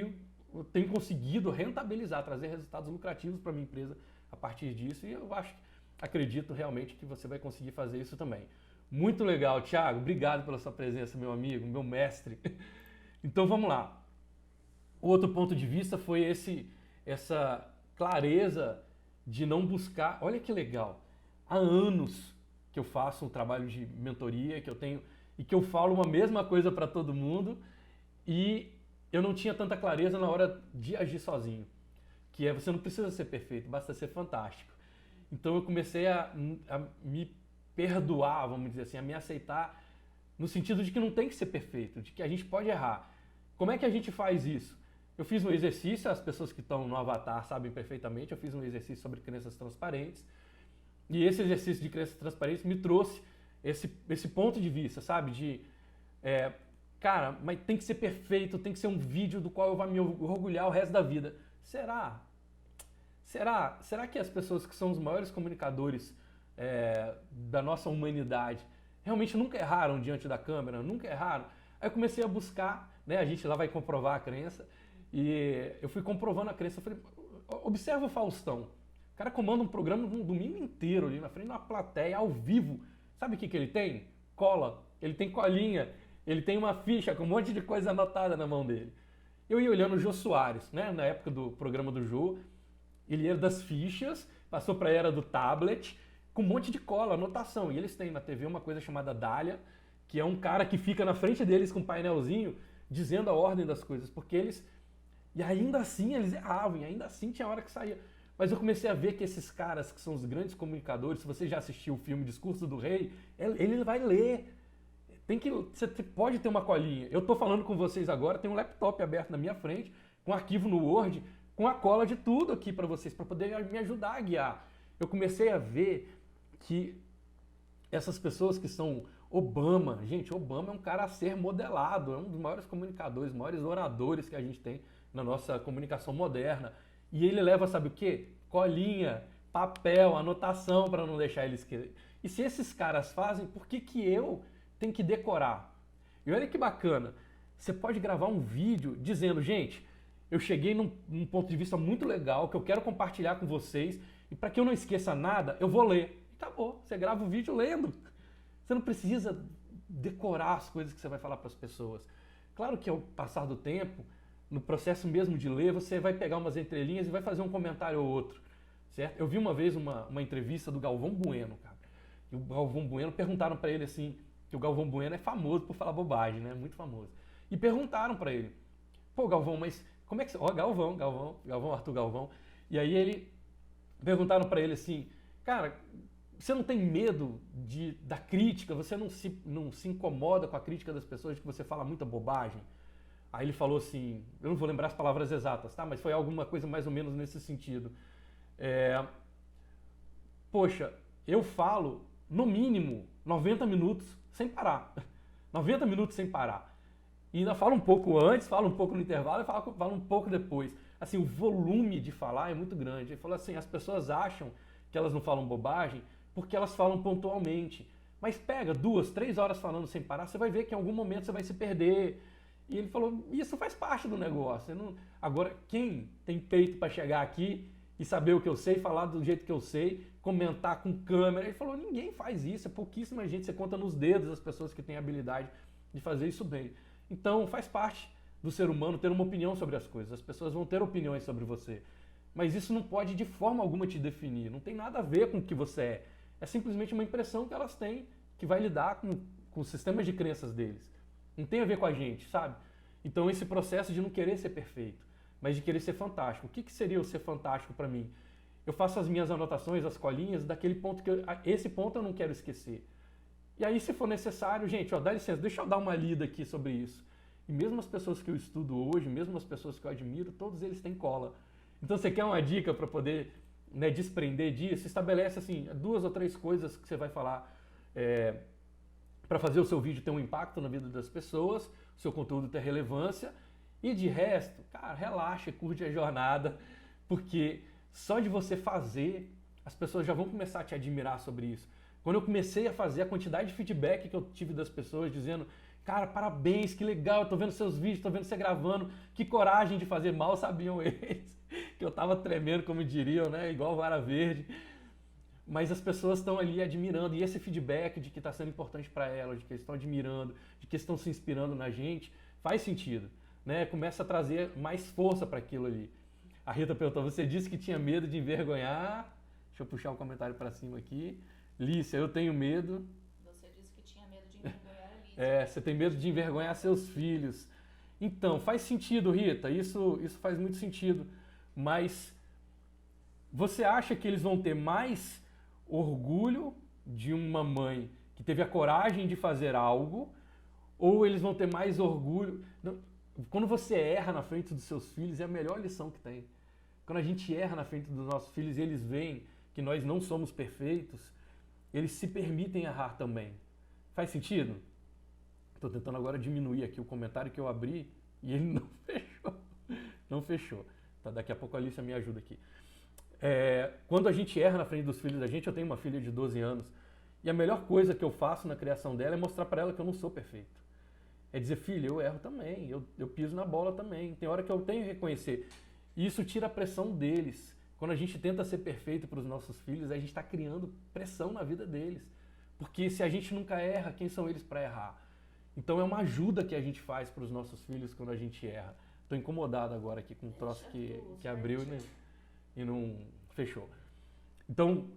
eu tenho conseguido rentabilizar, trazer resultados lucrativos para minha empresa a partir disso. E eu acredito realmente que você vai conseguir fazer isso também. Muito legal, Thiago. Obrigado pela sua presença, meu amigo, meu mestre. Então vamos lá. O outro ponto de vista foi essa clareza de não buscar. Olha que legal. Há anos que eu faço um trabalho de mentoria, que eu tenho e que eu falo uma mesma coisa para todo mundo e eu não tinha tanta clareza na hora de agir sozinho. Que é, você não precisa ser perfeito, basta ser fantástico. Então eu comecei a me perdoar, vamos dizer assim, a me aceitar no sentido de que não tem que ser perfeito, de que a gente pode errar. Como é que a gente faz isso? Eu fiz um exercício, as pessoas que estão no Avatar sabem perfeitamente, eu fiz um exercício sobre crenças transparentes e esse exercício de crenças transparentes me trouxe esse ponto de vista, sabe? Cara, mas tem que ser perfeito, tem que ser um vídeo do qual eu vou me orgulhar o resto da vida. Será? Será que as pessoas que são os maiores comunicadores da nossa humanidade realmente nunca erraram diante da câmera? Nunca erraram? Aí eu comecei a buscar, né? A gente lá vai comprovar a crença e eu fui comprovando a crença. Eu falei, observa o Faustão. O cara comanda um programa um domingo inteiro ali na frente de uma plateia, ao vivo. Sabe o que ele tem? Cola. Ele tem colinha. Ele tem uma ficha com um monte de coisa anotada na mão dele. Eu ia olhando o Jô Soares, né? Na época do programa do Jô, ele era das fichas, passou para a era do tablet, com um monte de cola, anotação. E eles têm na TV uma coisa chamada Dália, que é um cara que fica na frente deles com um painelzinho dizendo a ordem das coisas, porque eles... E ainda assim eles erravam, e ainda assim tinha hora que saía. Mas eu comecei a ver que esses caras que são os grandes comunicadores, se você já assistiu o filme Discurso do Rei, ele vai ler. Você pode ter uma colinha. Eu estou falando com vocês agora, tem um laptop aberto na minha frente, com arquivo no Word, com a cola de tudo aqui para vocês, para poder me ajudar a guiar. Eu comecei a ver que essas pessoas que são Obama, gente, Obama é um cara a ser modelado, é um dos maiores comunicadores, maiores oradores que a gente tem na nossa comunicação moderna. E ele leva, sabe o quê? Colinha, papel, anotação para não deixar ele esquecer. E se esses caras fazem, por que eu tenho que decorar? E olha que bacana, você pode gravar um vídeo dizendo, gente, eu cheguei num ponto de vista muito legal que eu quero compartilhar com vocês e para que eu não esqueça nada, eu vou ler. E acabou, você grava o vídeo lendo. Você não precisa decorar as coisas que você vai falar para as pessoas. Claro que ao passar do tempo, no processo mesmo de ler, você vai pegar umas entrelinhas e vai fazer um comentário ou outro, certo? Eu vi uma vez uma entrevista do Galvão Bueno, cara. E o Galvão Bueno, perguntaram para ele assim, que o Galvão Bueno é famoso por falar bobagem, né? Muito famoso. E perguntaram para ele, pô, Galvão, mas como é que você... Ó, Galvão, Arthur Galvão. E aí perguntaram para ele assim, cara, você não tem medo da crítica? Você não se incomoda com a crítica das pessoas de que você fala muita bobagem? Aí ele falou assim, eu não vou lembrar as palavras exatas, tá? Mas foi alguma coisa mais ou menos nesse sentido. Poxa, eu falo, no mínimo, 90 minutos sem parar. 90 minutos sem parar. E ainda falo um pouco antes, falo um pouco no intervalo e falo um pouco depois. Assim, o volume de falar é muito grande. Ele falou assim, as pessoas acham que elas não falam bobagem porque elas falam pontualmente. Mas pega 2, 3 horas falando sem parar, você vai ver que em algum momento você vai se perder. E ele falou, isso faz parte do negócio. Agora, quem tem peito para chegar aqui e saber o que eu sei, falar do jeito que eu sei, comentar com câmera, ele falou, ninguém faz isso, é pouquíssima gente, você conta nos dedos as pessoas que têm habilidade de fazer isso bem. Então, faz parte do ser humano ter uma opinião sobre as coisas, as pessoas vão ter opiniões sobre você. Mas isso não pode de forma alguma te definir, não tem nada a ver com o que você é. É simplesmente uma impressão que elas têm, que vai lidar com os sistemas de crenças deles. Não tem a ver com a gente, sabe? Então esse processo de não querer ser perfeito, mas de querer ser fantástico. O que seria o ser fantástico para mim? Eu faço as minhas anotações, as colinhas, daquele ponto esse ponto eu não quero esquecer. E aí, se for necessário, gente, ó, dá licença, deixa eu dar uma lida aqui sobre isso. E mesmo as pessoas que eu estudo hoje, mesmo as pessoas que eu admiro, todos eles têm cola. Então você quer uma dica para poder, né, desprender disso? Estabelece assim 2 ou 3 coisas que você vai falar para fazer o seu vídeo ter um impacto na vida das pessoas, o seu conteúdo ter relevância. E de resto, cara, relaxa, curte a jornada, porque só de você fazer, as pessoas já vão começar a te admirar sobre isso. Quando eu comecei a fazer, a quantidade de feedback que eu tive das pessoas dizendo: cara, parabéns, que legal, eu tô vendo seus vídeos, tô vendo você gravando, que coragem de fazer, mal sabiam eles, que eu tava tremendo, como diriam, né, igual vara verde. Mas as pessoas estão ali admirando, e esse feedback de que está sendo importante para elas, de que eles estão admirando, de que estão se inspirando na gente, faz sentido, né? Começa a trazer mais força para aquilo ali. A Rita perguntou: você disse que tinha medo de envergonhar? Deixa eu puxar um comentário para cima aqui. Lícia, eu tenho medo. Você disse que tinha medo de envergonhar a Lícia. Você tem medo de envergonhar seus filhos. Então, faz sentido, Rita, isso faz muito sentido. Mas você acha que eles vão ter mais orgulho de uma mãe que teve a coragem de fazer algo, ou eles vão ter mais orgulho? Quando você erra na frente dos seus filhos, é a melhor lição que tem. Quando a gente erra na frente dos nossos filhos e eles veem que nós não somos perfeitos, eles se permitem errar também. Faz sentido? Estou tentando agora diminuir aqui o comentário que eu abri e ele não fechou. Não fechou. Tá, daqui a pouco a Alicia me ajuda aqui. Quando a gente erra na frente dos filhos da gente, eu tenho uma filha de 12 anos, e a melhor coisa que eu faço na criação dela é mostrar para ela que eu não sou perfeito. É dizer: filha, eu erro também, eu piso na bola também, tem hora que eu tenho que reconhecer. E isso tira a pressão deles. Quando a gente tenta ser perfeito para os nossos filhos, a gente está criando pressão na vida deles. Porque se a gente nunca erra, quem são eles para errar? Então é uma ajuda que a gente faz para os nossos filhos quando a gente erra. Estou incomodado agora aqui com um troço que abriu, né? E não fechou. Então,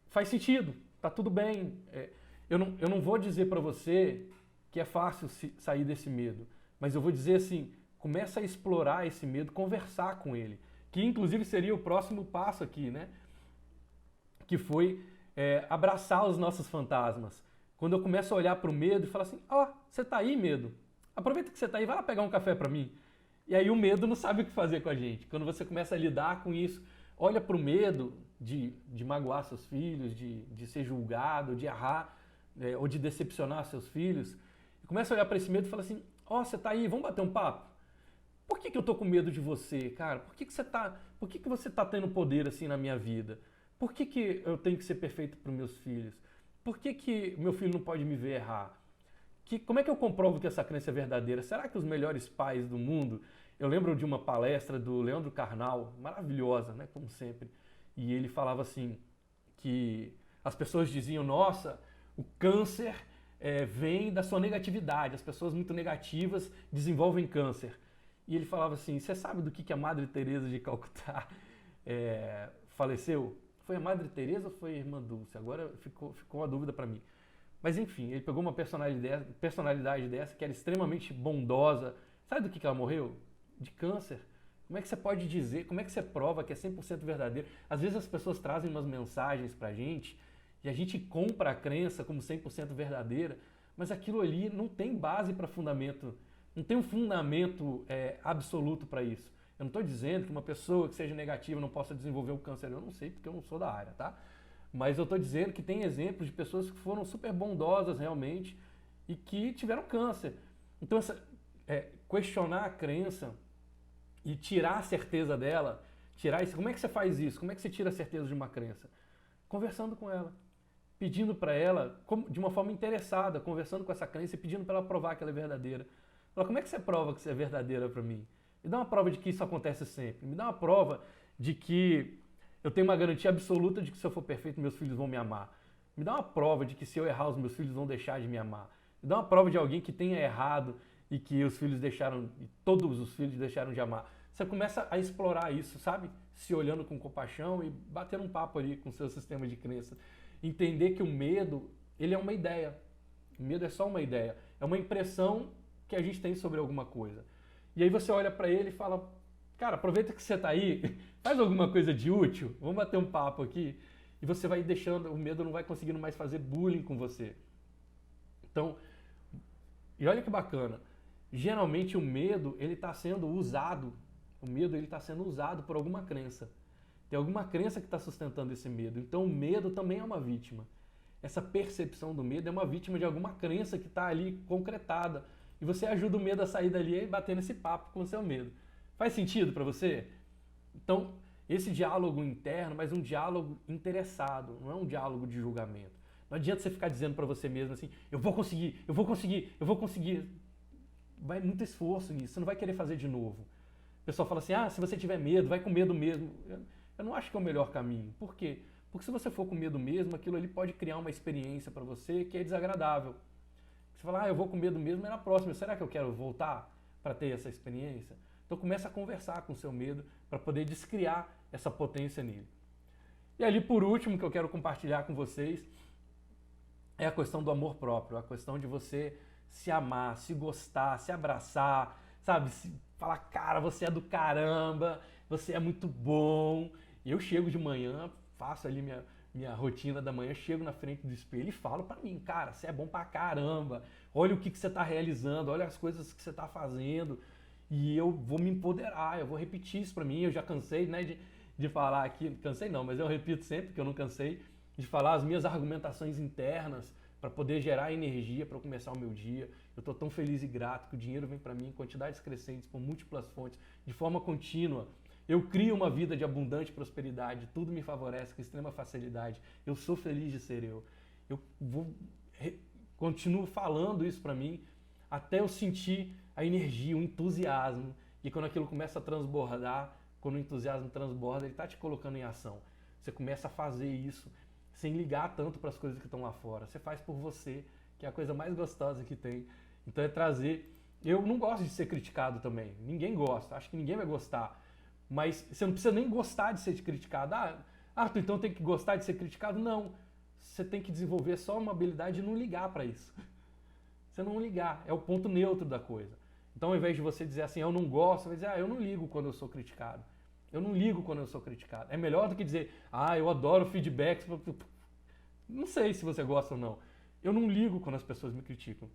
faz sentido, tá tudo bem. Eu não vou dizer para você que é fácil sair desse medo, mas eu vou dizer assim: começa a explorar esse medo, conversar com ele, que inclusive seria o próximo passo aqui, né? Que foi abraçar os nossos fantasmas. Quando eu começo a olhar para o medo e falar assim: ó, você tá aí, medo? Aproveita que você tá aí, vai lá pegar um café para mim. E aí o medo não sabe o que fazer com a gente. Quando você começa a lidar com isso, olha para o medo de magoar seus filhos, de ser julgado, de errar, ou de decepcionar seus filhos. E começa a olhar para esse medo e fala assim: ó, você tá aí, vamos bater um papo? Por que eu tô com medo de você, cara? Por que você tá tendo poder assim na minha vida? Por que eu tenho que ser perfeito para os meus filhos? Por que meu filho não pode me ver errar? Como é que eu comprovo que essa crença é verdadeira? Será que os melhores pais do mundo... Eu lembro de uma palestra do Leandro Carnal, maravilhosa, né, como sempre, e ele falava assim, que as pessoas diziam: nossa, o câncer vem da sua negatividade, as pessoas muito negativas desenvolvem câncer. E ele falava assim: você sabe do que a Madre Teresa de Calcutá faleceu? Foi a Madre Teresa ou foi a Irmã Dulce? Agora ficou uma dúvida para mim. Mas enfim, ele pegou uma personalidade dessa que era extremamente bondosa. Sabe do que ela morreu? De câncer. Como é que você pode dizer, como é que você prova que é 100% verdadeiro? Às vezes as pessoas trazem umas mensagens pra gente e a gente compra a crença como 100% verdadeira, mas aquilo ali não tem base para fundamento, não tem um fundamento absoluto para isso. Eu não estou dizendo que uma pessoa que seja negativa não possa desenvolver o câncer, eu não sei porque eu não sou da área, tá? Mas eu estou dizendo que tem exemplos de pessoas que foram super bondosas realmente e que tiveram câncer. Então, questionar a crença e tirar a certeza dela, como é que você faz isso? Como é que você tira a certeza de uma crença? Conversando com ela, pedindo para ela, de uma forma interessada, conversando com essa crença e pedindo para ela provar que ela é verdadeira. Fala: como é que você prova que você é verdadeira para mim? Me dá uma prova de que isso acontece sempre. Me dá uma prova de que eu tenho uma garantia absoluta de que se eu for perfeito, meus filhos vão me amar. Me dá uma prova de que se eu errar, os meus filhos vão deixar de me amar. Me dá uma prova de alguém que tenha errado e que todos os filhos deixaram de amar. Você começa a explorar isso, sabe? Se olhando com compaixão e bater um papo ali com o seu sistema de crença. Entender que o medo, ele é uma ideia. O medo é só uma ideia. É uma impressão que a gente tem sobre alguma coisa. E aí você olha para ele e fala: cara, aproveita que você tá aí, faz alguma coisa de útil, vamos bater um papo aqui. E você vai deixando, o medo não vai conseguindo mais fazer bullying com você. Então, e olha que bacana, geralmente o medo, ele está sendo usado, por alguma crença. Tem alguma crença que está sustentando esse medo. Então o medo também é uma vítima. essa percepção do medo, é uma vítima de alguma crença que está ali concretada. E você ajuda o medo a sair dali e bater nesse papo com o seu medo. Faz sentido para você? Então, esse diálogo interno, mas um diálogo interessado, não é um diálogo de julgamento. Não adianta você ficar dizendo para você mesmo assim, eu vou conseguir, eu vou conseguir, eu vou conseguir. Vai muito esforço nisso, você não vai querer fazer de novo. O pessoal fala assim, se você tiver medo, vai com medo mesmo. Eu não acho que é o melhor caminho. Por quê? Porque se você for com medo mesmo, aquilo ali pode criar uma experiência para você que é desagradável. Você fala, eu vou com medo mesmo, é na próxima. Será que eu quero voltar para ter essa experiência? Então começa a conversar com o seu medo para poder descriar essa potência nele. E ali, por último, que eu quero compartilhar com vocês é a questão do amor próprio, a questão de você se amar, se gostar, se abraçar, sabe? Falar, cara, você é do caramba, você é muito bom. Eu chego de manhã, faço ali minha rotina da manhã, chego na frente do espelho e falo pra mim, cara, você é bom pra caramba, olha o que você tá realizando, olha as coisas que você tá fazendo. E eu vou me empoderar, eu vou repetir isso pra mim. Eu já cansei, né, de falar aqui, cansei não, mas eu repito sempre que eu não cansei de falar as minhas argumentações internas para poder gerar energia para começar o meu dia. Eu estou tão feliz e grato que o dinheiro vem para mim em quantidades crescentes, por múltiplas fontes, de forma contínua. Eu crio uma vida de abundante prosperidade, tudo me favorece com extrema facilidade. Eu sou feliz de ser eu. Continuo falando isso para mim até eu sentir a energia, o entusiasmo. E quando aquilo começa a transbordar, quando o entusiasmo transborda, ele está te colocando em ação. Você começa a fazer isso sem ligar tanto para as coisas que estão lá fora. Você faz por você, que é a coisa mais gostosa que tem. Então é trazer... Eu não gosto de ser criticado também. Ninguém gosta. Acho que ninguém vai gostar. Mas você não precisa nem gostar de ser criticado. Tu então tem que gostar de ser criticado? Não. Você tem que desenvolver só uma habilidade de não ligar para isso. Você não ligar. É o ponto neutro da coisa. Então ao invés de você dizer assim, eu não gosto, você vai dizer, eu não ligo quando eu sou criticado. Eu não ligo quando eu sou criticado. É melhor do que dizer, eu adoro feedbacks. Não sei se você gosta ou não. Eu não ligo quando as pessoas me criticam.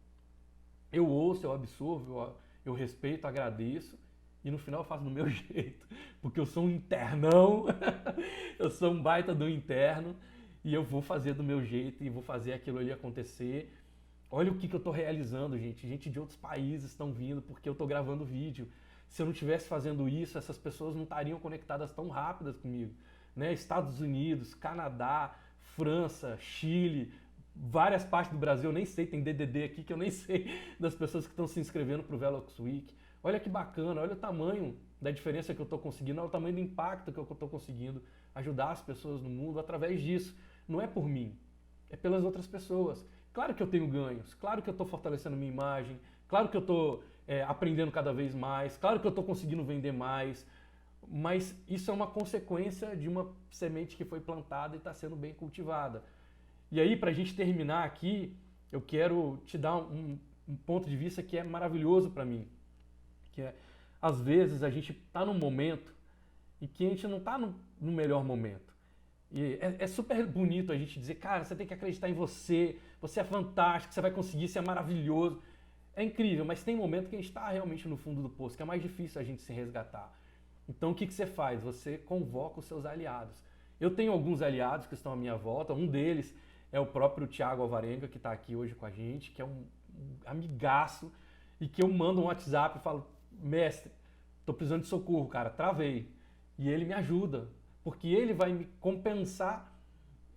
Eu ouço, eu absorvo, eu respeito, agradeço e no final eu faço do meu jeito. Porque eu sou um internam, eu sou um baita do interno e eu vou fazer do meu jeito e vou fazer aquilo ali acontecer. Olha o que eu estou realizando, gente. Gente de outros países estão vindo porque eu estou gravando vídeo. Se eu não estivesse fazendo isso, essas pessoas não estariam conectadas tão rápidas comigo. Né? Estados Unidos, Canadá, França, Chile, várias partes do Brasil, eu nem sei, tem DDD aqui que eu nem sei das pessoas que estão se inscrevendo para o Velox Week. Olha que bacana, olha o tamanho da diferença que eu estou conseguindo, olha o tamanho do impacto que eu estou conseguindo ajudar as pessoas no mundo através disso. Não é por mim, é pelas outras pessoas. Claro que eu tenho ganhos, claro que eu estou fortalecendo minha imagem, claro que eu estou aprendendo cada vez mais, claro que eu estou conseguindo vender mais, mas isso é uma consequência de uma semente que foi plantada e está sendo bem cultivada. E aí, para a gente terminar aqui, eu quero te dar um ponto de vista que é maravilhoso para mim, que é, às vezes a gente está num momento em que a gente não está no melhor momento. E é super bonito a gente dizer, cara, você tem que acreditar em você, você é fantástico, você vai conseguir, você é maravilhoso. É incrível, mas tem momento que a gente está realmente no fundo do poço, que é mais difícil a gente se resgatar. Então o que você faz? Você convoca os seus aliados. Eu tenho alguns aliados que estão à minha volta, um deles é o próprio Thiago Alvarenga, que está aqui hoje com a gente, que é um amigaço, e que eu mando um WhatsApp e falo, mestre, tô precisando de socorro, cara, travei. E ele me ajuda, porque ele vai me compensar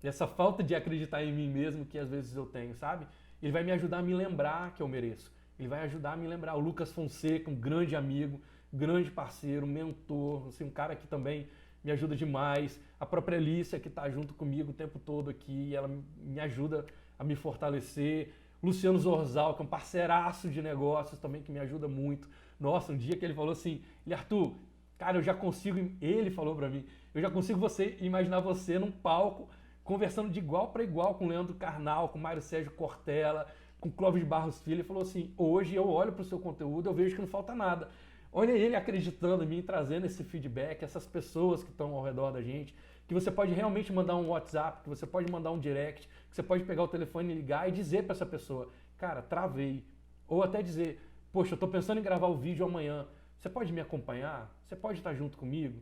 essa falta de acreditar em mim mesmo que às vezes eu tenho, sabe? Ele vai me ajudar a me lembrar que eu mereço. Ele vai ajudar a me lembrar. O Lucas Fonseca, um grande amigo, grande parceiro, mentor, assim, um cara que também me ajuda demais. A própria Alicia, que está junto comigo o tempo todo aqui, ela me ajuda a me fortalecer. Luciano Zorzal, que é um parceiraço de negócios também, que me ajuda muito. Nossa, um dia que ele falou assim, Arthur, cara, eu já consigo, ele falou pra mim, eu já consigo imaginar você num palco, conversando de igual para igual com o Leandro Carnal, com o Mário Sérgio Cortella, com o Clóvis de Barros Filho. Ele falou assim, hoje eu olho para o seu conteúdo, eu vejo que não falta nada. Olha ele acreditando em mim, trazendo esse feedback, essas pessoas que estão ao redor da gente, que você pode realmente mandar um WhatsApp, que você pode mandar um direct, que você pode pegar o telefone e ligar e dizer para essa pessoa, cara, travei. Ou até dizer, poxa, eu estou pensando em gravar o vídeo amanhã, você pode me acompanhar? Você pode estar junto comigo?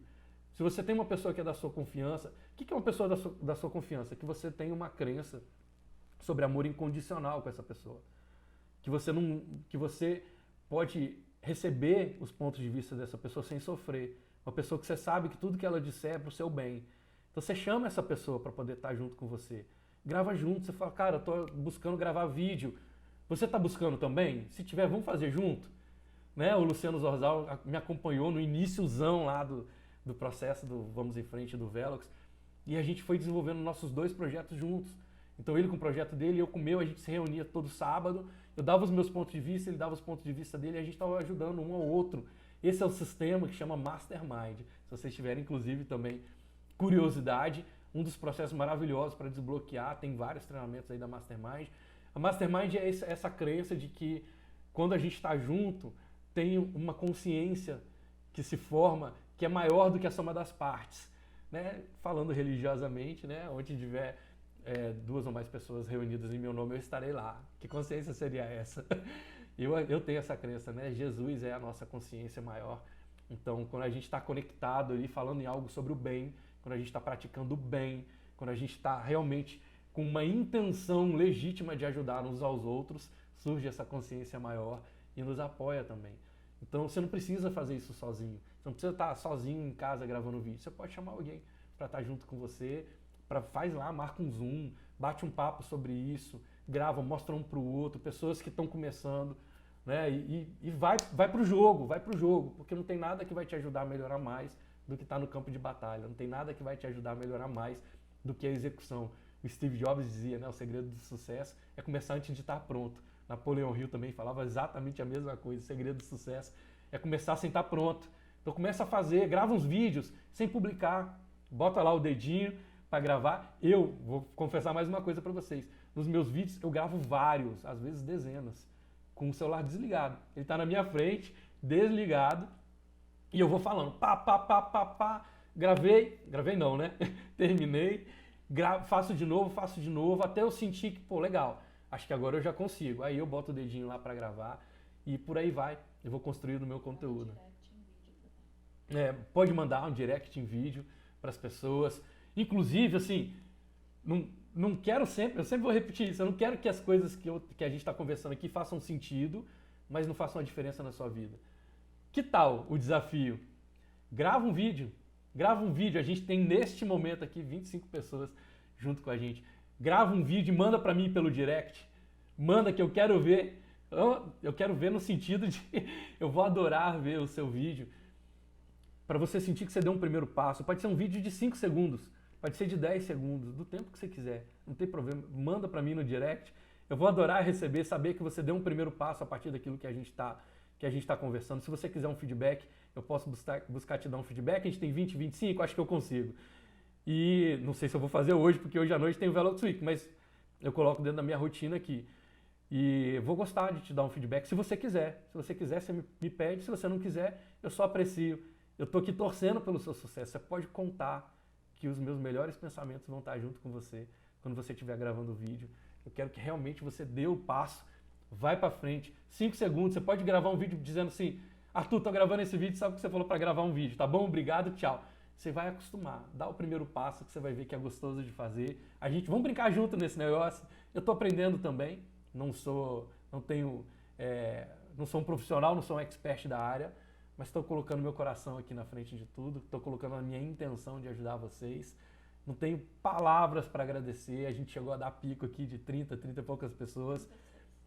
Se você tem uma pessoa que é da sua confiança, o que é uma pessoa da sua confiança? Que você tem uma crença sobre amor incondicional com essa pessoa. Que você pode receber os pontos de vista dessa pessoa sem sofrer. Uma pessoa que você sabe que tudo que ela disser é pro seu bem. Então você chama essa pessoa para poder estar junto com você. Grava junto, você fala, cara, eu tô buscando gravar vídeo. Você tá buscando também? Se tiver, vamos fazer junto? Né? O Luciano Zorzal me acompanhou no iníciozão lá do processo do Vamos em Frente do Velox. E a gente foi desenvolvendo nossos 2 projetos juntos. Então ele com o projeto dele, eu com o meu, a gente se reunia todo sábado. Eu dava os meus pontos de vista, ele dava os pontos de vista dele e a gente estava ajudando um ao outro. Esse é o sistema que chama Mastermind. Se vocês tiverem, inclusive, também curiosidade, um dos processos maravilhosos para desbloquear, tem vários treinamentos aí da Mastermind. A Mastermind é essa crença de que quando a gente está junto, tem uma consciência que se forma que é maior do que a soma das partes. Né? Falando religiosamente, né? Onde tiver 2 ou mais pessoas reunidas em meu nome, eu estarei lá. Que consciência seria essa? Eu tenho essa crença, né? Jesus é a nossa consciência maior. Então, quando a gente está conectado ali, falando em algo sobre o bem, quando a gente está praticando o bem, quando a gente está realmente com uma intenção legítima de ajudar uns aos outros, surge essa consciência maior e nos apoia também. Então, você não precisa fazer isso sozinho. Você não precisa estar sozinho em casa gravando vídeo. Você pode chamar alguém para estar junto com você, faz lá, marca um Zoom, bate um papo sobre isso, grava, mostra um pro outro, pessoas que estão começando, né? E vai pro jogo, porque não tem nada que vai te ajudar a melhorar mais do que estar no campo de batalha, não tem nada que vai te ajudar a melhorar mais do que a execução. O Steve Jobs dizia, né, o segredo do sucesso é começar antes de estar pronto. Napoleão Hill também falava exatamente a mesma coisa, o segredo do sucesso é começar sem estar pronto. Então começa a fazer, grava uns vídeos sem publicar, bota lá o dedinho para gravar. Eu vou confessar mais uma coisa para vocês. Nos meus vídeos eu gravo vários, às vezes dezenas, com o celular desligado. Ele está na minha frente, desligado, e eu vou falando, pá, gravei não, né? Terminei, faço de novo, até eu sentir que, pô, legal, acho que agora eu já consigo. Aí eu boto o dedinho lá para gravar e por aí vai, eu vou construindo o meu conteúdo. Pode mandar um direct em vídeo para as pessoas. Inclusive, assim, não quero sempre, eu sempre vou repetir isso, eu não quero que as coisas que a gente está conversando aqui façam sentido, mas não façam a diferença na sua vida. Que tal o desafio? Grava um vídeo, a gente tem neste momento aqui 25 pessoas junto com a gente. Grava um vídeo e manda para mim pelo direct, manda que eu quero ver, eu quero ver no sentido de eu vou adorar ver o seu vídeo, para você sentir que você deu um primeiro passo. Pode ser um vídeo de 5 segundos, pode ser de 10 segundos, do tempo que você quiser, não tem problema, manda para mim no direct, eu vou adorar receber, saber que você deu um primeiro passo a partir daquilo que a gente está conversando. Se você quiser um feedback, eu posso buscar te dar um feedback, a gente tem 20, 25, acho que eu consigo. E não sei se eu vou fazer hoje, porque hoje à noite tem o Velox Week, mas eu coloco dentro da minha rotina aqui. E vou gostar de te dar um feedback, se você quiser. Se você quiser, você me pede, se você não quiser, eu só aprecio. Eu estou aqui torcendo pelo seu sucesso, você pode contar que os meus melhores pensamentos vão estar junto com você quando você estiver gravando o vídeo. Eu quero que realmente você dê o passo, vai pra frente, 5 segundos, você pode gravar um vídeo dizendo assim, Arthur, tô gravando esse vídeo, sabe o que você falou para gravar um vídeo, tá bom? Obrigado, tchau. Você vai acostumar, dá o primeiro passo que você vai ver que é gostoso de fazer. Vamos brincar junto nesse negócio. Eu tô aprendendo também, não sou um profissional, não sou um expert da área, mas estou colocando meu coração aqui na frente de tudo, estou colocando a minha intenção de ajudar vocês. Não tenho palavras para agradecer, a gente chegou a dar pico aqui de 30 e poucas pessoas,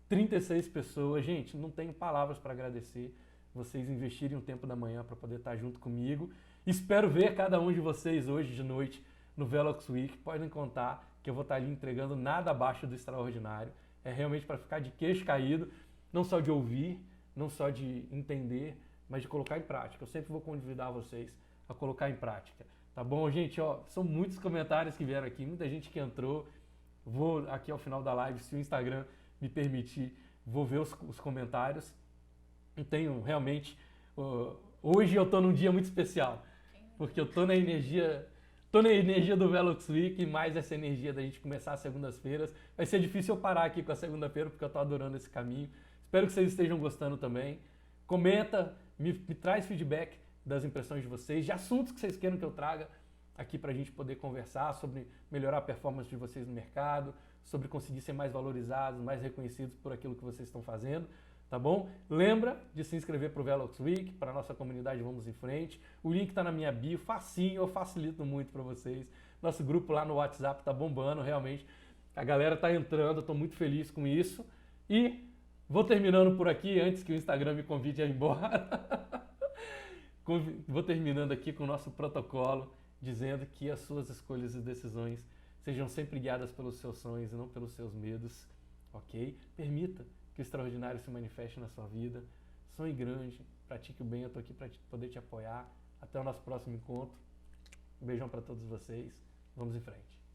36 pessoas. Gente, não tenho palavras para agradecer vocês investirem um tempo da manhã para poder estar junto comigo. Espero ver cada um de vocês hoje de noite no Velox Week. Podem contar que eu vou estar ali entregando nada abaixo do extraordinário. É realmente para ficar de queixo caído, não só de ouvir, não só de entender, mas de colocar em prática. Eu sempre vou convidar vocês a colocar em prática. Tá bom, gente? São muitos comentários que vieram aqui, muita gente que entrou. Vou aqui ao final da live, se o Instagram me permitir, vou ver os comentários. Eu tenho realmente... hoje eu estou num dia muito especial, porque eu estou na energia do Velox Week, e mais essa energia da gente começar as segundas-feiras. Vai ser difícil eu parar aqui com a segunda-feira, porque eu estou adorando esse caminho. Espero que vocês estejam gostando também. Comenta, me traz feedback das impressões de vocês, de assuntos que vocês queiram que eu traga aqui para a gente poder conversar sobre melhorar a performance de vocês no mercado, sobre conseguir ser mais valorizados, mais reconhecidos por aquilo que vocês estão fazendo, tá bom? Lembra de se inscrever para o Velox Week, para a nossa comunidade Vamos em Frente. O link está na minha bio, facinho, eu facilito muito para vocês. Nosso grupo lá no WhatsApp tá bombando, realmente. A galera tá entrando, eu tô muito feliz com isso. E vou terminando por aqui, antes que o Instagram me convide a ir embora. Vou terminando aqui com o nosso protocolo, dizendo que as suas escolhas e decisões sejam sempre guiadas pelos seus sonhos e não pelos seus medos, ok? Permita que o extraordinário se manifeste na sua vida. Sonhe grande, pratique o bem, eu tô aqui para poder te apoiar. Até o nosso próximo encontro. Um beijão para todos vocês. Vamos em frente.